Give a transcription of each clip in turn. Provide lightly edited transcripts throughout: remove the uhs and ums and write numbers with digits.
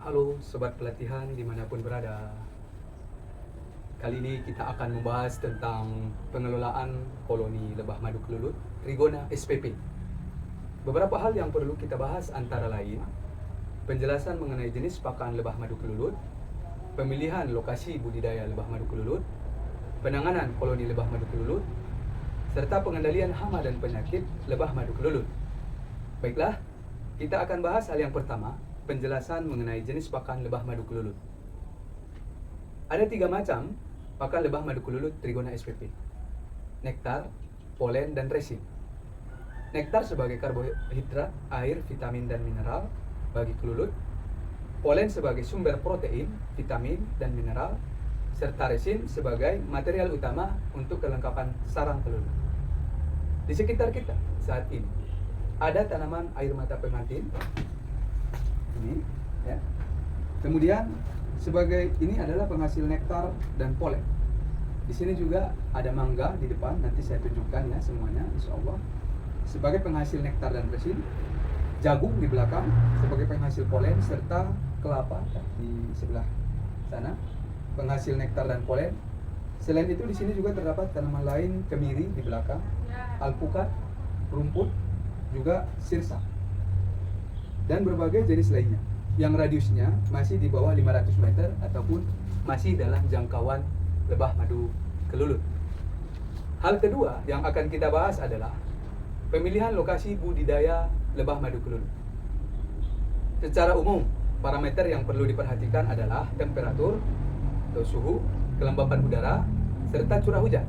Halo Sobat Pelatihan dimanapun berada. Kali ini kita akan membahas tentang pengelolaan koloni lebah madu kelulut Trigona spp. Beberapa hal yang perlu kita bahas antara lain penjelasan mengenai jenis pakan lebah madu kelulut, pemilihan lokasi budidaya lebah madu kelulut, penanganan koloni lebah madu kelulut, serta pengendalian hama dan penyakit lebah madu kelulut. Baiklah, kita akan bahas hal yang pertama, penjelasan mengenai jenis pakan lebah madu kelulut. Ada 3 macam pakan lebah madu kelulut Trigona spp: nektar, polen, dan resin. Nektar sebagai karbohidrat, air, vitamin, dan mineral bagi kelulut, polen sebagai sumber protein, vitamin, dan mineral, serta resin sebagai material utama untuk kelengkapan sarang kelulut. Di sekitar kita saat ini ada tanaman air mata pengantin ini, ya. Kemudian sebagai ini adalah penghasil nektar dan polen. Di sini juga ada mangga di depan, nanti saya tunjukkan ya semuanya insya Allah. Sebagai penghasil nektar dan resin, jagung di belakang sebagai penghasil polen, serta kelapa di sebelah sana penghasil nektar dan polen. Selain itu di sini juga terdapat tanaman lain, kemiri di belakang, alpukat, rumput, juga sirsa, dan berbagai jenis lainnya yang radiusnya masih di bawah 500 meter ataupun masih dalam jangkauan lebah madu kelulut. Hal kedua yang akan kita bahas adalah pemilihan lokasi budidaya lebah madu kelulut. Secara umum, parameter yang perlu diperhatikan adalah temperatur atau suhu, kelembapan udara, serta curah hujan.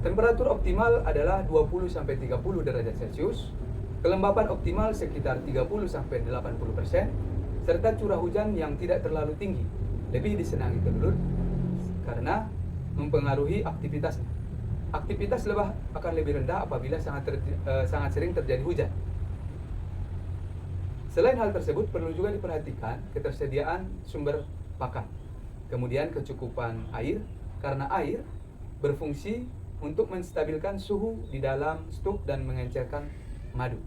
Temperatur optimal adalah 20-30 derajat Celcius, kelembapan optimal sekitar 30-80%, serta curah hujan yang tidak terlalu tinggi, lebih disenangi kelulut karena mempengaruhi aktivitasnya. Aktivitas lebah akan lebih rendah apabila sangat sering terjadi hujan. Selain hal tersebut, perlu juga diperhatikan ketersediaan sumber pakan, kemudian kecukupan air, karena air berfungsi untuk menstabilkan suhu di dalam stuk dan mengencerkan madu.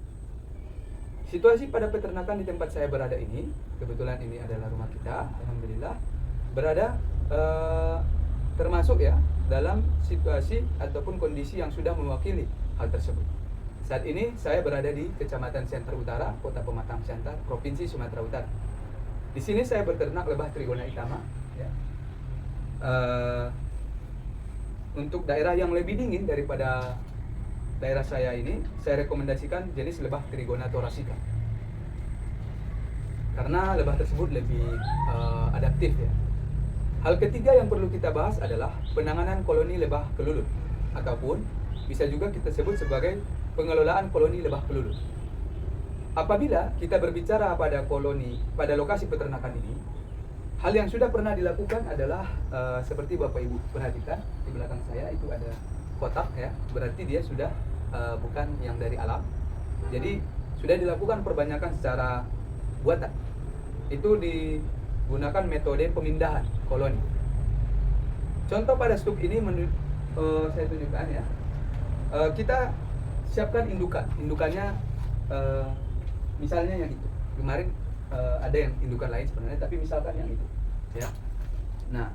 Situasi pada peternakan di tempat saya berada ini, kebetulan ini adalah rumah kita, alhamdulillah, berada termasuk ya dalam situasi ataupun kondisi yang sudah mewakili hal tersebut. Saat ini saya berada di Kecamatan Siantar Utara, Kota Pematang Siantar, Provinsi Sumatera Utara. Di sini saya berternak lebah Trigona Itama. Ya. Untuk daerah yang lebih dingin daripada daerah saya ini, saya rekomendasikan jenis lebah Trigona thoracea karena lebah tersebut lebih adaptif ya. Hal ketiga yang perlu kita bahas adalah penanganan koloni lebah kelulut, ataupun bisa juga kita sebut sebagai pengelolaan koloni lebah kelulut. Apabila kita berbicara pada lokasi peternakan ini, hal yang sudah pernah dilakukan adalah seperti Bapak Ibu perhatikan di belakang saya itu ada kotak ya, berarti dia sudah bukan yang dari alam. Jadi sudah dilakukan perbanyakan secara buatan. Itu digunakan metode pemindahan koloni. Contoh pada stuk ini saya tunjukkan ya. Kita siapkan indukan. Indukannya misalnya yang itu. Kemarin ada yang indukan lain sebenarnya, tapi misalkan yang itu ya. Nah,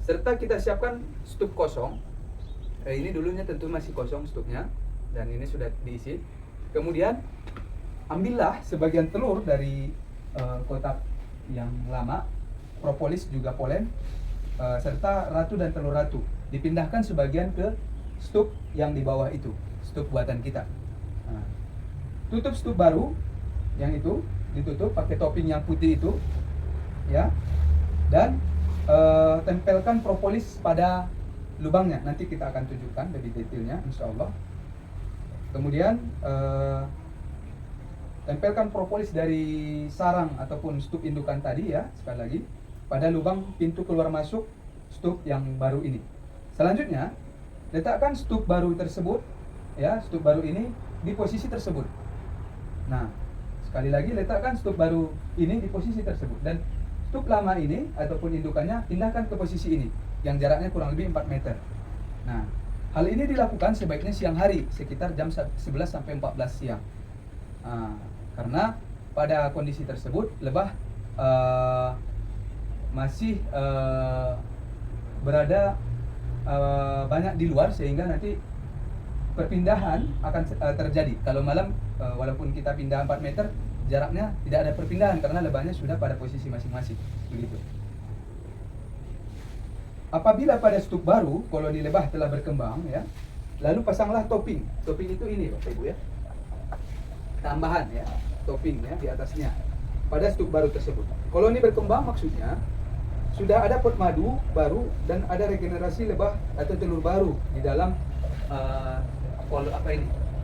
serta kita siapkan stuk kosong. Ini dulunya tentu masih kosong stuknya, dan ini sudah diisi. Kemudian ambillah sebagian telur dari kotak yang lama, propolis juga polen, serta ratu dan telur ratu. Dipindahkan sebagian ke stuk yang di bawah itu, stuk buatan kita. Nah, tutup stuk baru yang itu, ditutup pakai topping yang putih itu, ya, dan tempelkan propolis pada lubangnya. Nanti kita akan tunjukkan lebih detailnya, insya Allah. Kemudian tempelkan propolis dari sarang ataupun stuk indukan tadi ya, sekali lagi pada lubang pintu keluar masuk stuk yang baru ini. Selanjutnya letakkan stuk baru tersebut ya, stuk baru ini di posisi tersebut. Nah, sekali lagi letakkan stuk baru ini di posisi tersebut, dan stuk lama ini ataupun indukannya pindahkan ke posisi ini yang jaraknya kurang lebih 4 meter. Nah, hal ini dilakukan sebaiknya siang hari sekitar jam 11 sampai 14 siang. Karena pada kondisi tersebut lebah masih berada banyak di luar, sehingga nanti perpindahan akan terjadi. Kalau malam walaupun kita pindah 4 meter, jaraknya tidak ada perpindahan karena lebahnya sudah pada posisi masing-masing. Begitu. Apabila pada stuk baru koloni lebah telah berkembang, ya, lalu pasanglah topping. Topping itu ini Bapak Ibu, ya, tambahan, ya, topping, ya, di atasnya pada stuk baru tersebut. Koloni berkembang maksudnya sudah ada pot madu baru dan ada regenerasi lebah atau telur baru di dalam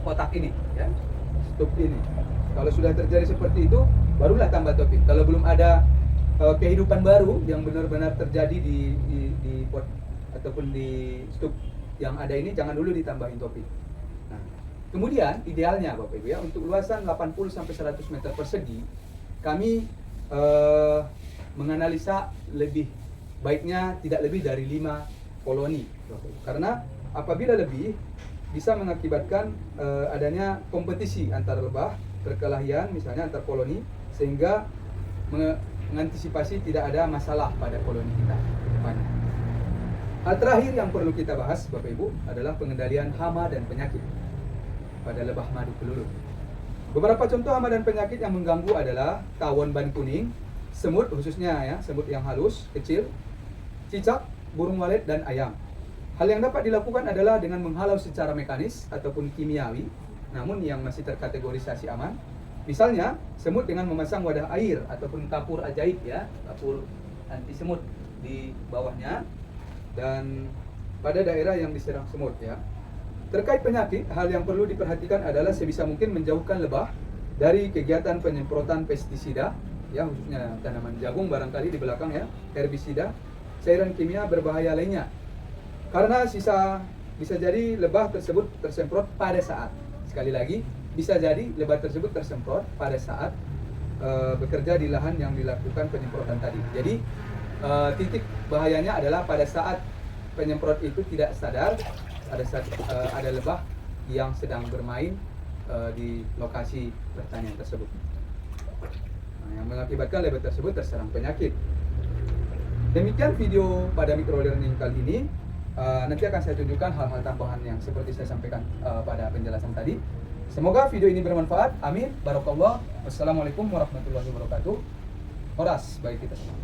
kotak ini, ya, stuk ini. Kalau sudah terjadi seperti itu, barulah tambah topping. Kalau belum ada kehidupan baru yang benar-benar terjadi di pot ataupun di stuk yang ada ini, jangan dulu ditambahin topping. Nah, kemudian idealnya Bapak Ibu, ya, untuk luasan 80 sampai 100 meter persegi, kami menganalisa lebih baiknya tidak lebih dari 5 koloni, karena apabila lebih bisa mengakibatkan adanya kompetisi antar lebah, perkelahian misalnya antar koloni, sehingga mengantisipasi tidak ada masalah pada koloni kita ke depannya. Hal terakhir yang perlu kita bahas Bapak Ibu adalah pengendalian hama dan penyakit pada lebah madu peluluh. Beberapa contoh hama dan penyakit yang mengganggu adalah tawon ban kuning, semut khususnya, ya, semut yang halus, kecil, cicak, burung walet, dan ayam. Hal yang dapat dilakukan adalah dengan menghalau secara mekanis ataupun kimiawi, namun yang masih terkategorisasi aman. Misalnya, semut dengan memasang wadah air ataupun kapur ajaib, ya, kapur anti semut di bawahnya dan pada daerah yang diserang semut, ya. Terkait penyakit, hal yang perlu diperhatikan adalah sebisa mungkin menjauhkan lebah dari kegiatan penyemprotan pestisida, ya, khususnya tanaman jagung barangkali di belakang, ya, herbisida, cairan kimia berbahaya lainnya. Karena bisa jadi lebah tersebut tersemprot pada saat, sekali lagi, bisa jadi lebah tersebut tersemprot pada saat bekerja di lahan yang dilakukan penyemprotan tadi. Jadi titik bahayanya adalah pada saat penyemprot itu tidak sadar, ada lebah yang sedang bermain di lokasi pertanian tersebut, yang mengakibatkan lebah tersebut terserang penyakit. Demikian video pada microlearning kali ini. Nanti akan saya tunjukkan hal-hal tambahan yang seperti saya sampaikan pada penjelasan tadi. Semoga video ini bermanfaat. Amin. Barakallah. Wassalamualaikum warahmatullahi wabarakatuh. Horas bagi kita semua.